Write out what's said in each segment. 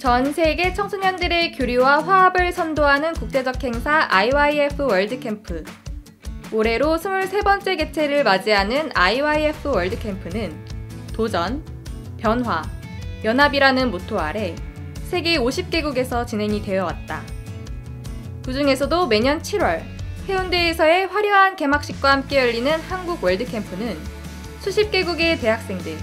전 세계 청소년들의 교류와 화합을 선도하는 국제적 행사 IYF 월드캠프. 올해로 23번째 개최를 맞이하는 IYF 월드캠프는 도전, 변화, 연합이라는 모토 아래 세계 50개국에서 진행이 되어 왔다. 그 중에서도 매년 7월 해운대에서의 화려한 개막식과 함께 열리는 한국 월드캠프는 수십 개국의 대학생들,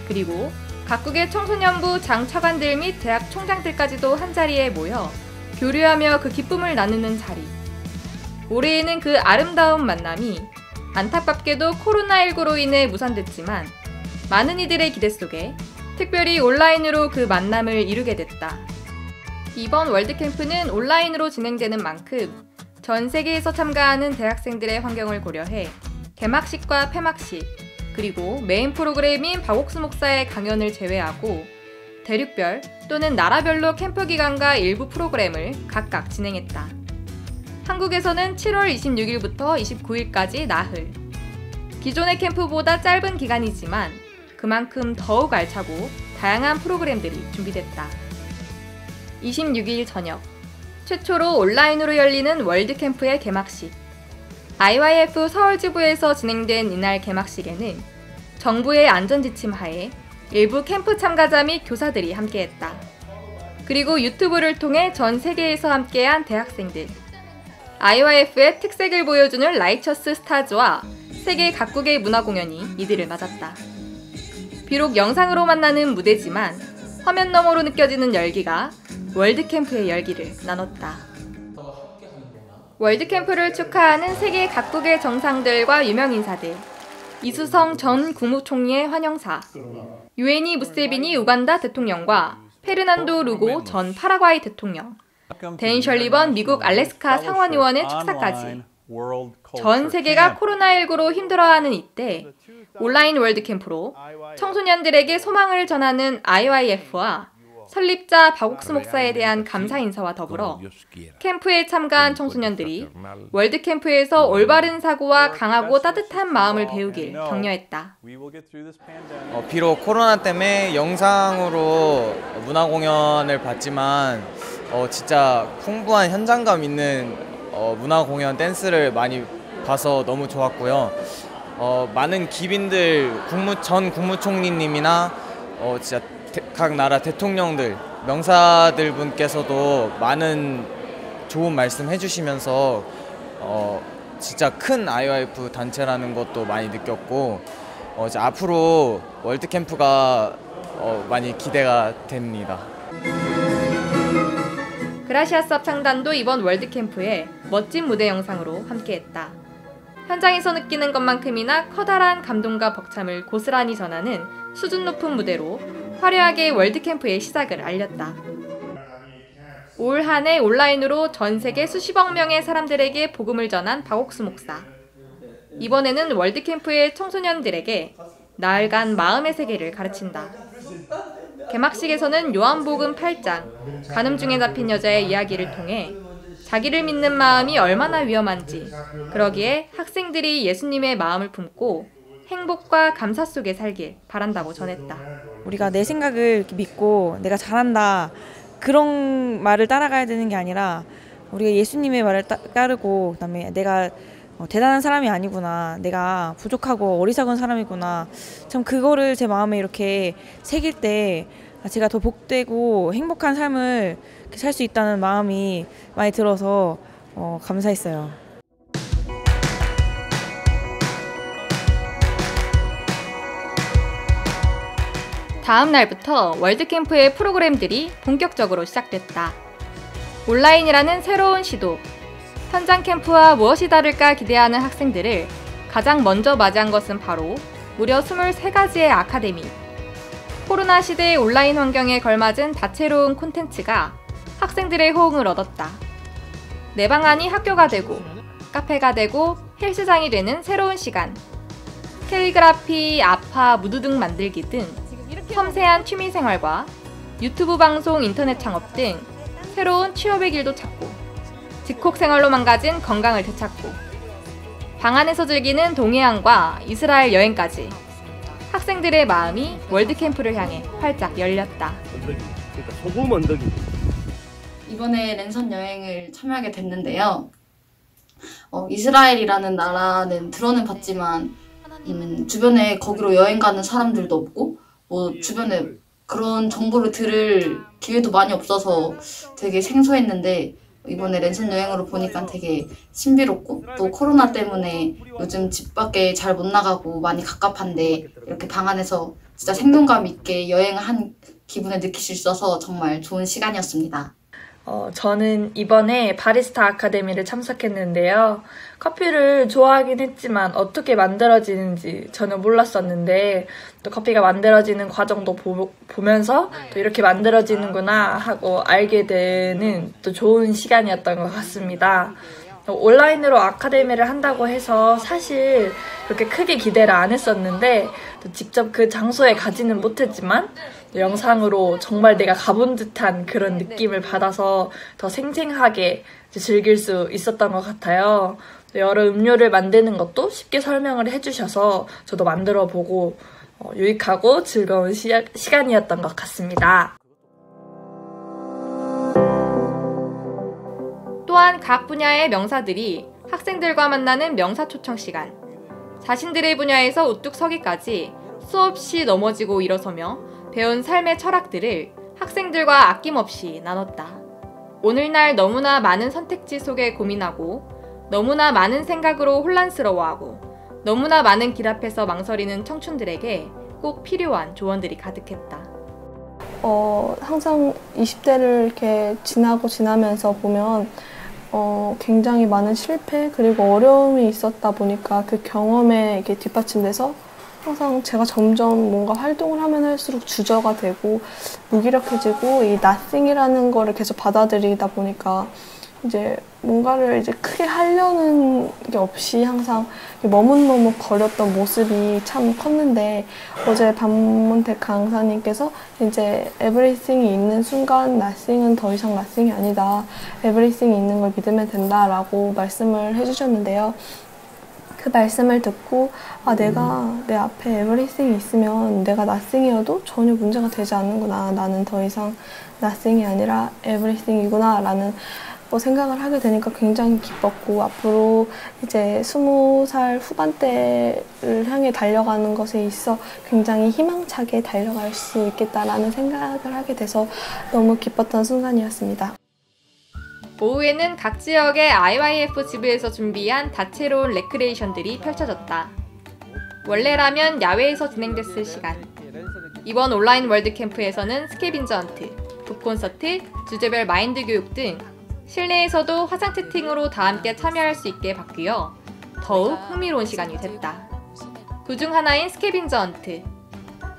그리고 각국의 청소년부 장차관들 및 대학 총장들까지도 한자리에 모여 교류하며 그 기쁨을 나누는 자리. 올해에는 그 아름다운 만남이 안타깝게도 코로나19로 인해 무산됐지만 많은 이들의 기대 속에 특별히 온라인으로 그 만남을 이루게 됐다. 이번 월드캠프는 온라인으로 진행되는 만큼 전 세계에서 참가하는 대학생들의 환경을 고려해 개막식과 폐막식, 그리고 메인 프로그램인 박옥수 목사의 강연을 제외하고 대륙별 또는 나라별로 캠프 기간과 일부 프로그램을 각각 진행했다. 한국에서는 7월 26일부터 29일까지 나흘. 기존의 캠프보다 짧은 기간이지만 그만큼 더욱 알차고 다양한 프로그램들이 준비됐다. 26일 저녁, 최초로 온라인으로 열리는 월드캠프의 개막식. IYF 서울지부에서 진행된 이날 개막식에는 정부의 안전지침 하에 일부 캠프 참가자 및 교사들이 함께했다. 그리고 유튜브를 통해 전 세계에서 함께한 대학생들. IYF의 특색을 보여주는 라이처스 스타즈와 세계 각국의 문화공연이 이들을 맞았다. 비록 영상으로 만나는 무대지만 화면 너머로 느껴지는 열기가 월드캠프의 열기를 나눴다. 월드캠프를 축하하는 세계 각국의 정상들과 유명인사들, 이수성 전 국무총리의 환영사, 유에니 무세비니 우간다 대통령과 페르난도 루고 전 파라과이 대통령, 댄 셜리번 미국 알래스카 상원의원의 축사까지 전 세계가 코로나19로 힘들어하는 이때 온라인 월드캠프로 청소년들에게 소망을 전하는 IYF와 설립자 박옥수 목사에 대한 감사 인사와 더불어 캠프에 참가한 청소년들이 월드캠프에서 올바른 사고와 강하고 따뜻한 마음을 배우길 격려했다. 비록 코로나 때문에 영상으로 문화공연을 봤지만 진짜 풍부한 현장감 있는 문화공연 댄스를 많이 봐서 너무 좋았고요. 많은 기빈들, 전 국무총리님이나 진짜 각 나라 대통령들, 명사들 분께서도 많은 좋은 말씀 해주시면서 진짜 큰 IYF 단체라는 것도 많이 느꼈고 이제 앞으로 월드캠프가 많이 기대가 됩니다. 그라시아스 합창단도 이번 월드캠프에 멋진 무대 영상으로 함께했다. 현장에서 느끼는 것만큼이나 커다란 감동과 벅참을 고스란히 전하는 수준 높은 무대로 화려하게 월드캠프의 시작을 알렸다. 올 한 해 온라인으로 전 세계 수십억 명의 사람들에게 복음을 전한 박옥수 목사. 이번에는 월드캠프의 청소년들에게 나흘간 마음의 세계를 가르친다. 개막식에서는 요한복음 8장, 간음 중에 잡힌 여자의 이야기를 통해 자기를 믿는 마음이 얼마나 위험한지, 그러기에 학생들이 예수님의 마음을 품고 행복과 감사 속에 살길 바란다고 전했다. 우리가 내 생각을 믿고 내가 잘한다 그런 말을 따라가야 되는 게 아니라 우리가 예수님의 말을 따르고 그다음에 내가 대단한 사람이 아니구나, 내가 부족하고 어리석은 사람이구나, 참 그거를 제 마음에 이렇게 새길 때 제가 더 복되고 행복한 삶을 살 수 있다는 마음이 많이 들어서 감사했어요. 다음 날부터 월드캠프의 프로그램들이 본격적으로 시작됐다. 온라인이라는 새로운 시도, 현장 캠프와 무엇이 다를까 기대하는 학생들을 가장 먼저 맞이한 것은 바로 무려 23가지의 아카데미. 코로나 시대의 온라인 환경에 걸맞은 다채로운 콘텐츠가 학생들의 호응을 얻었다. 내 방안이 학교가 되고 카페가 되고 헬스장이 되는 새로운 시간. 캘리그라피, 아파, 무드 등 만들기 등 섬세한 취미생활과 유튜브 방송, 인터넷 창업 등 새로운 취업의 길도 찾고 집콕 생활로 망가진 건강을 되찾고 방 안에서 즐기는 동해안과 이스라엘 여행까지 학생들의 마음이 월드캠프를 향해 활짝 열렸다. 그러니까 소금 언덕입니다. 이번에 랜선 여행을 참여하게 됐는데요. 이스라엘이라는 나라는 들어는 봤지만 주변에 거기로 여행 가는 사람들도 없고 뭐 주변에 그런 정보를 들을 기회도 많이 없어서 되게 생소했는데 이번에 랜선 여행으로 보니까 되게 신비롭고 또 코로나 때문에 요즘 집 밖에 잘 못 나가고 많이 갑갑한데 이렇게 방 안에서 진짜 생동감 있게 여행을 한 기분을 느낄 수 있어서 정말 좋은 시간이었습니다. 저는 이번에 바리스타 아카데미를 참석했는데요. 커피를 좋아하긴 했지만 어떻게 만들어지는지 전혀 몰랐었는데 또 커피가 만들어지는 과정도 보면서 또 이렇게 만들어지는구나 하고 알게 되는 또 좋은 시간이었던 것 같습니다. 온라인으로 아카데미를 한다고 해서 사실 그렇게 크게 기대를 안 했었는데 또 직접 그 장소에 가지는 못했지만 영상으로 정말 내가 가본 듯한 그런 느낌을 받아서 더 생생하게 즐길 수 있었던 것 같아요. 여러 음료를 만드는 것도 쉽게 설명을 해주셔서 저도 만들어보고 유익하고 즐거운 시간이었던 것 같습니다. 또한 각 분야의 명사들이 학생들과 만나는 명사 초청 시간, 자신들의 분야에서 우뚝 서기까지 수없이 넘어지고 일어서며 배운 삶의 철학들을 학생들과 아낌없이 나눴다. 오늘날 너무나 많은 선택지 속에 고민하고 너무나 많은 생각으로 혼란스러워하고 너무나 많은 길 앞에서 망설이는 청춘들에게 꼭 필요한 조언들이 가득했다. 항상 20대를 이렇게 지나면서 보면 굉장히 많은 실패 그리고 어려움이 있었다 보니까 그 경험에 이렇게 뒷받침돼서 항상 제가 점점 뭔가 활동을 하면 할수록 주저가 되고 무기력해지고 이 nothing이라는 거를 계속 받아들이다 보니까 이제 뭔가를 이제 크게 하려는 게 없이 항상 머뭇머뭇 거렸던 모습이 참 컸는데 어제 박문택 강사님께서 이제 everything이 있는 순간 nothing은 더 이상 nothing이 아니다. everything이 있는 걸 믿으면 된다라고 말씀을 해주셨는데요. 그 말씀을 듣고 내가 내 앞에 everything이 있으면 내가 nothing이어도 전혀 문제가 되지 않는구나. 나는 더 이상 nothing이 아니라 everything이구나 라는 생각을 하게 되니까 굉장히 기뻤고 앞으로 이제 20살 후반대를 향해 달려가는 것에 있어 굉장히 희망차게 달려갈 수 있겠다라는 생각을 하게 돼서 너무 기뻤던 순간이었습니다. 오후에는 각 지역의 IYF 지부에서 준비한 다채로운 레크레이션들이 펼쳐졌다. 원래라면 야외에서 진행됐을 시간. 이번 온라인 월드캠프에서는 스케빈저 헌트, 북콘서트, 주제별 마인드 교육 등 실내에서도 화상 채팅으로 다 함께 참여할 수 있게 바뀌어 더욱 흥미로운 시간이 됐다. 그중 하나인 스케빈저 헌트.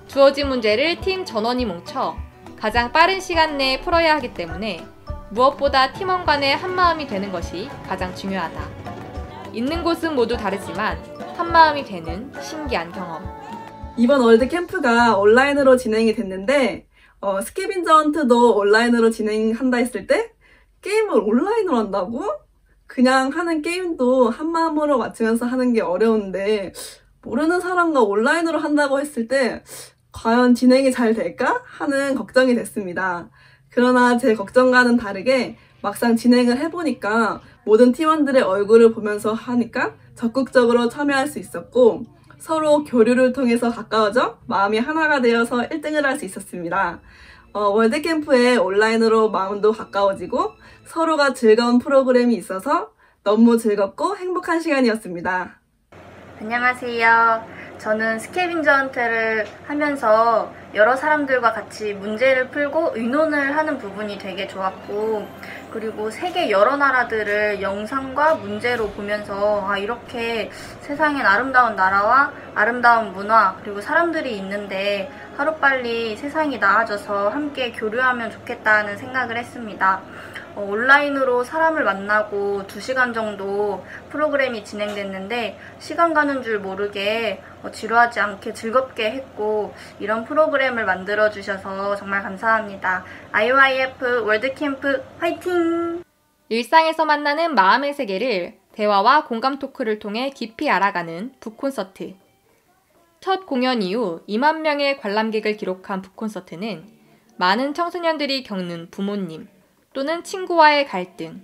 주어진 문제를 팀 전원이 뭉쳐 가장 빠른 시간 내에 풀어야 하기 때문에 무엇보다 팀원 간의 한마음이 되는 것이 가장 중요하다. 있는 곳은 모두 다르지만 한마음이 되는 신기한 경험. 이번 월드캠프가 온라인으로 진행이 됐는데 스케빈저 헌트도 온라인으로 진행한다 했을 때 게임을 온라인으로 한다고? 그냥 하는 게임도 한마음으로 맞추면서 하는 게 어려운데 모르는 사람과 온라인으로 한다고 했을 때 과연 진행이 잘 될까? 하는 걱정이 됐습니다. 그러나 제 걱정과는 다르게 막상 진행을 해보니까 모든 팀원들의 얼굴을 보면서 하니까 적극적으로 참여할 수 있었고 서로 교류를 통해서 가까워져 마음이 하나가 되어서 1등을 할 수 있었습니다. 월드캠프에 온라인으로 마음도 가까워지고 서로가 즐거운 프로그램이 있어서 너무 즐겁고 행복한 시간이었습니다. 안녕하세요. 저는 스케빈저 헌트를 하면서 여러 사람들과 같이 문제를 풀고 의논을 하는 부분이 되게 좋았고 그리고 세계 여러 나라들을 영상과 문제로 보면서 이렇게 세상엔 아름다운 나라와 아름다운 문화 그리고 사람들이 있는데 하루빨리 세상이 나아져서 함께 교류하면 좋겠다는 생각을 했습니다. 온라인으로 사람을 만나고 2시간 정도 프로그램이 진행됐는데 시간 가는 줄 모르게 지루하지 않게 즐겁게 했고 이런 프로그램을 만들어주셔서 정말 감사합니다. IYF 월드캠프 화이팅! 일상에서 만나는 마음의 세계를 대화와 공감 토크를 통해 깊이 알아가는 북콘서트. 첫 공연 이후 2만 명의 관람객을 기록한 북콘서트는 많은 청소년들이 겪는 부모님 또는 친구와의 갈등,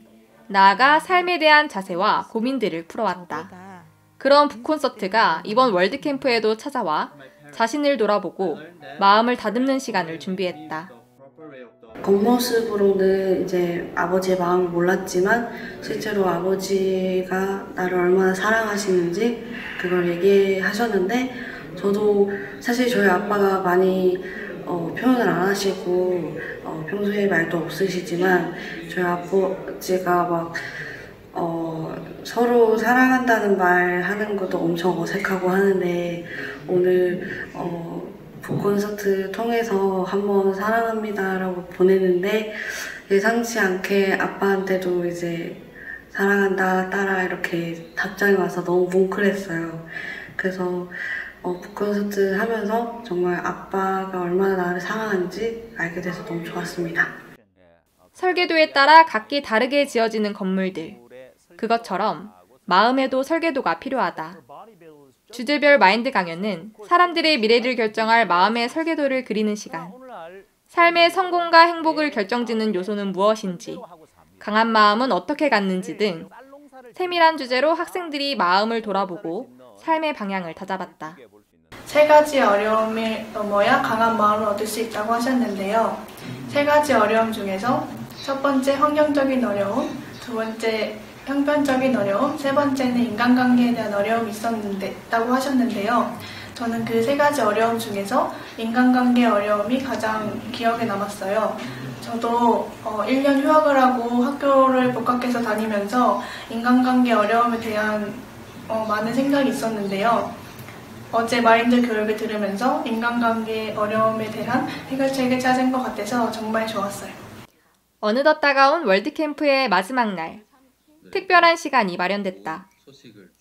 나아가 삶에 대한 자세와 고민들을 풀어왔다. 그런 북콘서트가 이번 월드캠프에도 찾아와 자신을 돌아보고 마음을 다듬는 시간을 준비했다. 겉모습으로는 이제 아버지의 마음을 몰랐지만 실제로 아버지가 나를 얼마나 사랑하시는지 그걸 얘기하셨는데, 저도 사실 저희 아빠가 많이 표현을 안 하시고 평소에 말도 없으시지만 저희 아버지가 막 서로 사랑한다는 말 하는 것도 엄청 어색하고 하는데, 오늘 북콘서트 통해서 한번 사랑합니다 라고 보내는데 예상치 않게 아빠한테도 이제 사랑한다 딸아 이렇게 답장이 와서 너무 뭉클했어요. 그래서 북콘서트 하면서 정말 아빠가 얼마나 나를 사랑하는지 알게 돼서 너무 좋았습니다. 설계도에 따라 각기 다르게 지어지는 건물들. 그것처럼 마음에도 설계도가 필요하다. 주제별 마인드 강연은 사람들의 미래를 결정할 마음의 설계도를 그리는 시간. 삶의 성공과 행복을 결정짓는 요소는 무엇인지, 강한 마음은 어떻게 갖는지 등 세밀한 주제로 학생들이 마음을 돌아보고 삶의 방향을 다잡았다. 3가지 어려움을 넘어야 강한 마음을 얻을 수 있다고 하셨는데요. 3가지 어려움 중에서 첫 번째 환경적인 어려움, 두 번째 형편적인 어려움, 세 번째는 인간관계에 대한 어려움이 있었다고 하셨는데요. 저는 그 3가지 어려움 중에서 인간관계 어려움이 가장 기억에 남았어요. 저도 1년 휴학을 하고 학교를 복학해서 다니면서 인간관계 어려움에 대한 많은 생각이 있었는데요. 어제 마인드 교육을 들으면서 인간관계 어려움에 대한 해결책을 찾은 것 같아서 정말 좋았어요. 어느덧 다가온 월드캠프의 마지막 날. 특별한 시간이 마련됐다.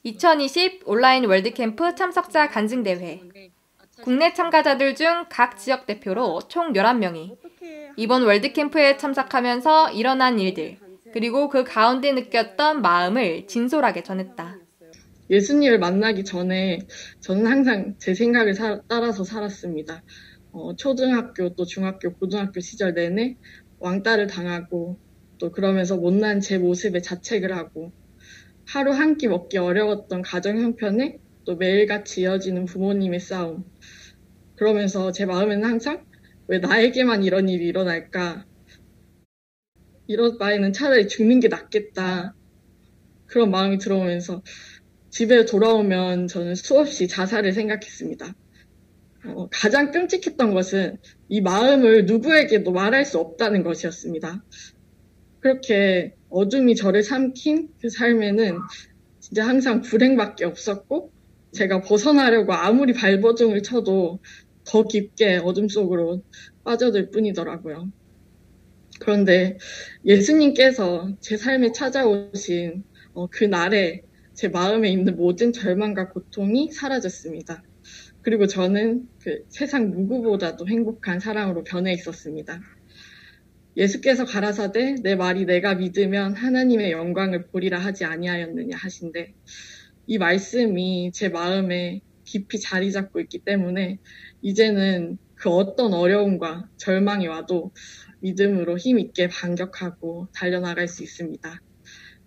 2020 온라인 월드캠프 참석자 간증대회. 국내 참가자들 중 각 지역 대표로 총 11명이 이번 월드캠프에 참석하면서 일어난 일들, 그리고 그 가운데 느꼈던 마음을 진솔하게 전했다. 예수님을 만나기 전에 저는 항상 제 생각을 따라서 살았습니다. 초등학교 또 중학교, 고등학교 시절 내내 왕따를 당하고 또 그러면서 못난 제 모습에 자책을 하고 하루 한 끼 먹기 어려웠던 가정 형편에 또 매일같이 이어지는 부모님의 싸움. 그러면서 제 마음에는 항상 왜 나에게만 이런 일이 일어날까? 이럴 바에는 차라리 죽는 게 낫겠다. 그런 마음이 들어오면서 집에 돌아오면 저는 수없이 자살을 생각했습니다. 가장 끔찍했던 것은 이 마음을 누구에게도 말할 수 없다는 것이었습니다. 그렇게 어둠이 저를 삼킨 그 삶에는 진짜 항상 불행밖에 없었고, 제가 벗어나려고 아무리 발버둥을 쳐도 더 깊게 어둠 속으로 빠져들 뿐이더라고요. 그런데 예수님께서 제 삶에 찾아오신 그 날에 제 마음에 있는 모든 절망과 고통이 사라졌습니다. 그리고 저는 그 세상 누구보다도 행복한 사람으로 변해 있었습니다. 예수께서 가라사대 내 말이 내가 믿으면 하나님의 영광을 보리라 하지 아니하였느냐 하신데, 이 말씀이 제 마음에 깊이 자리 잡고 있기 때문에 이제는 그 어떤 어려움과 절망이 와도 믿음으로 힘있게 반격하고 달려나갈 수 있습니다.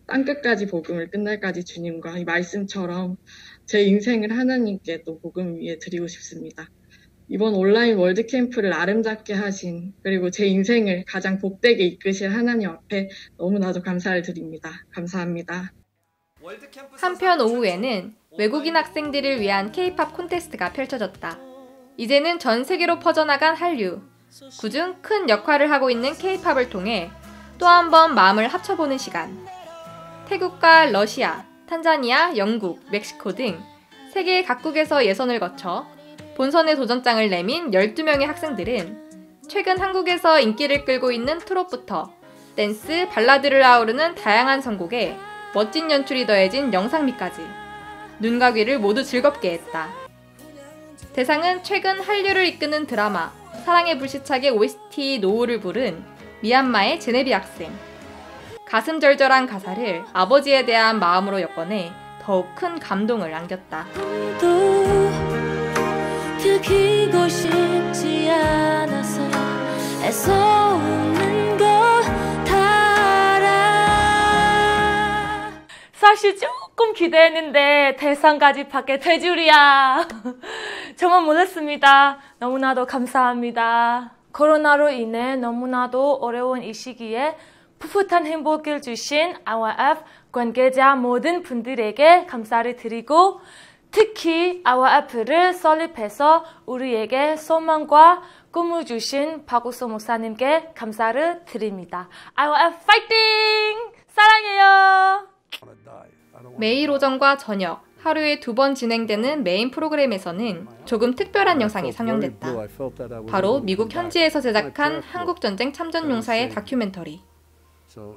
땅끝까지 복음을 끝날까지 주님과 이 말씀처럼 제 인생을 하나님께 또 복음 위에 드리고 싶습니다. 이번 온라인 월드캠프를 아름답게 하신, 그리고 제 인생을 가장 복되게 이끄실 하나님 앞에 너무나도 감사를 드립니다. 감사합니다. 한편 오후에는 외국인 학생들을 위한 K-팝 콘테스트가 펼쳐졌다. 이제는 전 세계로 퍼져나간 한류. 그중 큰 역할을 하고 있는 K-팝을 통해 또 한 번 마음을 합쳐보는 시간. 태국과 러시아, 탄자니아, 영국, 멕시코 등 세계 각국에서 예선을 거쳐 본선에 도전장을 내민 12명의 학생들은 최근 한국에서 인기를 끌고 있는 트롯부터 댄스, 발라드를 아우르는 다양한 선곡에 멋진 연출이 더해진 영상미까지 눈과 귀를 모두 즐겁게 했다. 대상은 최근 한류를 이끄는 드라마 사랑의 불시착의 OST 노우를 부른 미얀마의 제네비 학생. 가슴 절절한 가사를 아버지에 대한 마음으로 엮어내 더욱 큰 감동을 안겼다. 들키고 싶지 않아서 애써오는 것 알아. 사실 조금 기대했는데 대상까지 받게 될 줄이야. 정말 몰랐습니다. 너무나도 감사합니다. 코로나로 인해 너무나도 어려운 이 시기에 풋풋한 행복을 주신 IYF 관계자 모든 분들에게 감사를 드리고 특히 IYF를 설립해서 우리에게 소망과 꿈을 주신 박옥수 목사님께 감사를 드립니다. IYF 파이팅! 사랑해요! 매일 오전과 저녁 하루에 2번 진행되는 메인 프로그램에서는 조금 특별한 영상이 상영됐다. 바로 미국 현지에서 제작한 한국전쟁 참전용사의 다큐멘터리.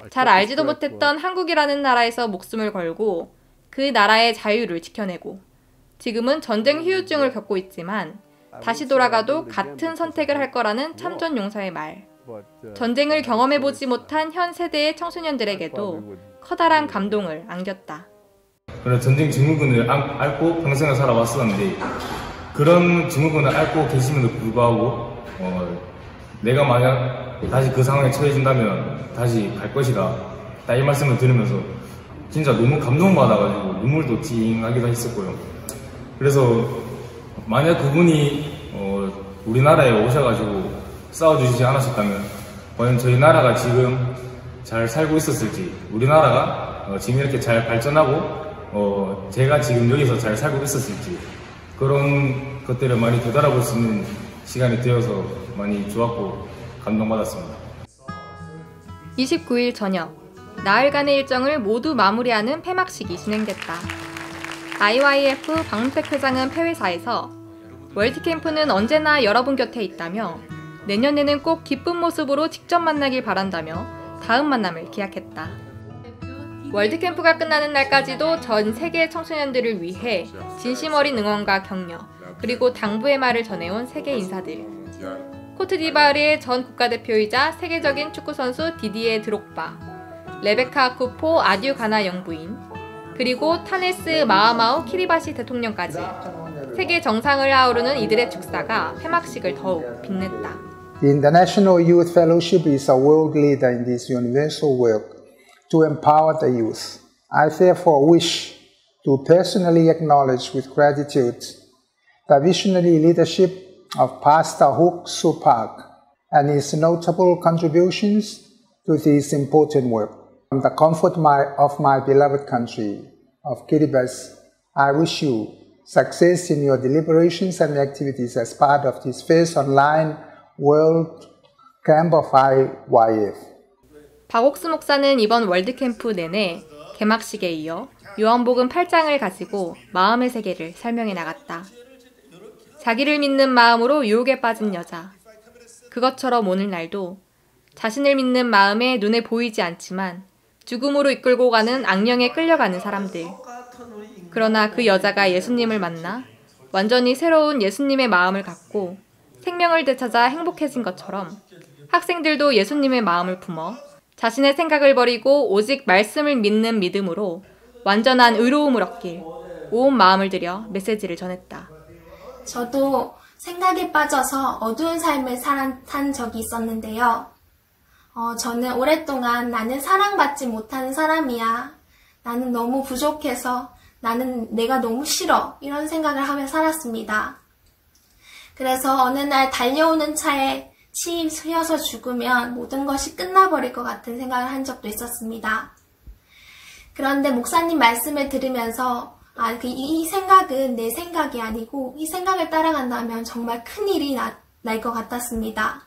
잘 알지도 못했던 한국이라는 나라에서 목숨을 걸고 그 나라의 자유를 지켜내고 지금은 전쟁 후유증을 겪고 있지만 다시 돌아가도 같은 선택을 할 거라는 참전용사의 말. 전쟁을 경험해보지 못한 현 세대의 청소년들에게도 커다란 감동을 안겼다. 그런 전쟁 증후군을 앓고 평생을 살아왔었는데 그런 증후군을 앓고 계심에도 불구하고 내가 만약 다시 그 상황에 처해진다면 다시 갈 것이다. 딱 이 말씀을 들으면서 진짜 너무 감동받아가지고 눈물도 찡하기도 했었고요. 그래서 만약 그분이 우리나라에 오셔가지고 싸워주시지 않았었다면 과연 저희 나라가 지금 잘 살고 있었을지, 우리나라가 지금 이렇게 잘 발전하고 제가 지금 여기서 잘 살고 있었을지 그런 것들을 많이 되돌아볼 수 있는 시간이 되어서 많이 좋았고 감동받았습니다. 29일 저녁, 나흘간의 일정을 모두 마무리하는 폐막식이 진행됐다. IYF 박문택 회장은 폐회사에서 월드캠프는 언제나 여러분 곁에 있다며 내년에는 꼭 기쁜 모습으로 직접 만나길 바란다며 다음 만남을 기약했다. 월드캠프가 끝나는 날까지도 전 세계 청소년들을 위해 진심 어린 응원과 격려, 그리고 당부의 말을 전해온 세계 인사들. 코트디부아르의 전 국가대표이자 세계적인 축구선수 디디에 드록바, 레베카 쿠포 아듀 가나 영부인, 그리고 타네스 마하마우 키리바시 대통령까지 세계 정상을 아우르는 이들의 축사가 폐막식을 더욱 빛냈다. The International Youth Fellowship is a world leader in this universal work to empower the youth. I therefore wish to personally acknowledge with gratitude the visionary leadership of Pastor Hook Soo Park and his notable contributions to this important work. From the comfort of my beloved country of Kiribati, I wish you success in your deliberations and activities as part of this first online World Camp of IYF. 박옥수 목사는 이번 월드캠프 내내 개막식에 이어 요한복음 8장을 가지고 마음의 세계를 설명해 나갔다. 자기를 믿는 마음으로 유혹에 빠진 여자. 그것처럼 오늘날도 자신을 믿는 마음에 눈에 보이지 않지만 죽음으로 이끌고 가는 악령에 끌려가는 사람들. 그러나 그 여자가 예수님을 만나 완전히 새로운 예수님의 마음을 갖고 생명을 되찾아 행복해진 것처럼 학생들도 예수님의 마음을 품어 자신의 생각을 버리고 오직 말씀을 믿는 믿음으로 완전한 의로움을 얻길 온 마음을 들여 메시지를 전했다. 저도 생각에 빠져서 어두운 삶을 산 적이 있었는데요. 저는 오랫동안 나는 사랑받지 못하는 사람이야. 나는 너무 부족해서 내가 너무 싫어. 이런 생각을 하며 살았습니다. 그래서 어느 날 달려오는 차에 치 휘어서 죽으면 모든 것이 끝나버릴 것 같은 생각을 한 적도 있었습니다. 그런데 목사님 말씀을 들으면서 이 생각은 내 생각이 아니고 이 생각을 따라간다면 정말 큰일이 날 것 같았습니다.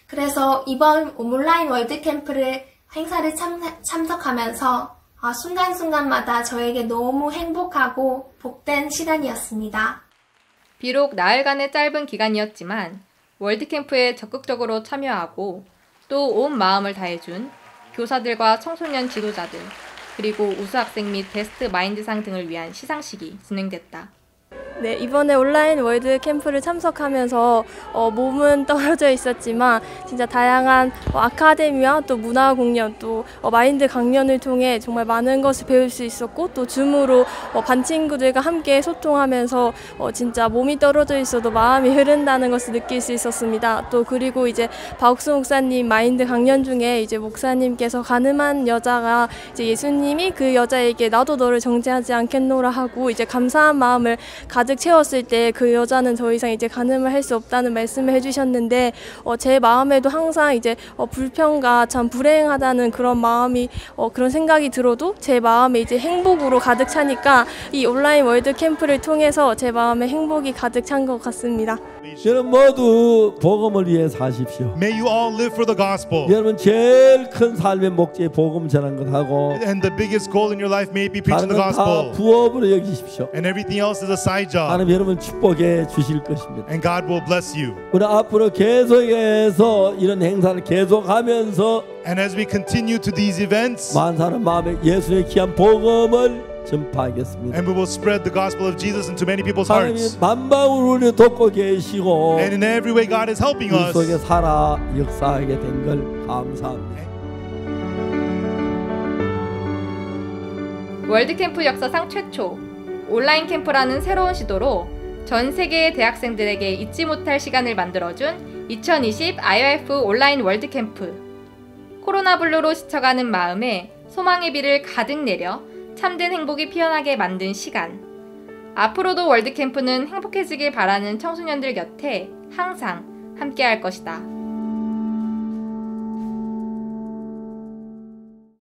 그래서 이번 온라인 월드캠프를 행사를 참석하면서 순간순간마다 저에게 너무 행복하고 복된 시간이었습니다. 비록 나흘간의 짧은 기간이었지만 월드캠프에 적극적으로 참여하고 또 온 마음을 다해준 교사들과 청소년 지도자들, 그리고 우수학생 및 베스트 마인드상 등을 위한 시상식이 진행됐다. 네, 이번에 온라인 월드 캠프를 참석하면서 몸은 떨어져 있었지만 진짜 다양한 아카데미와 또 문화 공연 또 마인드 강연을 통해 정말 많은 것을 배울 수 있었고 또 줌으로 반 친구들과 함께 소통하면서 진짜 몸이 떨어져 있어도 마음이 흐른다는 것을 느낄 수 있었습니다. 또 그리고 이제 박옥수 목사님 마인드 강연 중에 이제 목사님께서 가늠한 여자가 이제 예수님이 그 여자에게 나도 너를 정죄하지 않겠노라 하고 이제 감사한 마음을 가득 채웠을 때 그 여자는 더 이상 이제 가늠을 할 수 없다는 말씀을 해주셨는데 제 마음에도 항상 이제 불평과 참 불행하다는 그런 마음이 그런 생각이 들어도 제 마음에 이제 행복으로 가득 차니까 이 온라인 월드 캠프를 통해서 제 마음에 행복이 가득 찬 것 같습니다. 여러분 모두 복음을 위해 사십시오. May you all live for the gospel. 여러분 제일 큰 삶의 목적이 복음 전한 것하고 And the biggest goal in your life may be preaching the gospel. 다른 다 부업으로 여기십시오. And everything else is a side job. 하나님 여러분 축복해 주실 것입니다. And God will bless you. 우리 앞으로 계속해서 이런 행사를 계속하면서 And as we continue to these events, 많은 사람 마음에 예수의 귀한 복음을 전파하겠습니다. And we will spread the gospel of Jesus into many people's hearts. 만방으로 우리 돕고 계시고 And in every way God is helping us. 이 속에 살아 역사하게 된 걸 감사합니다. 월드캠프 역사상 최초 온라인 캠프라는 새로운 시도로 전 세계의 대학생들에게 잊지 못할 시간을 만들어준 2020 IYF 온라인 월드캠프. 코로나 블루로 지쳐가는 마음에 소망의 비를 가득 내려 참된 행복이 피어나게 만든 시간. 앞으로도 월드캠프는 행복해지길 바라는 청소년들 곁에 항상 함께할 것이다.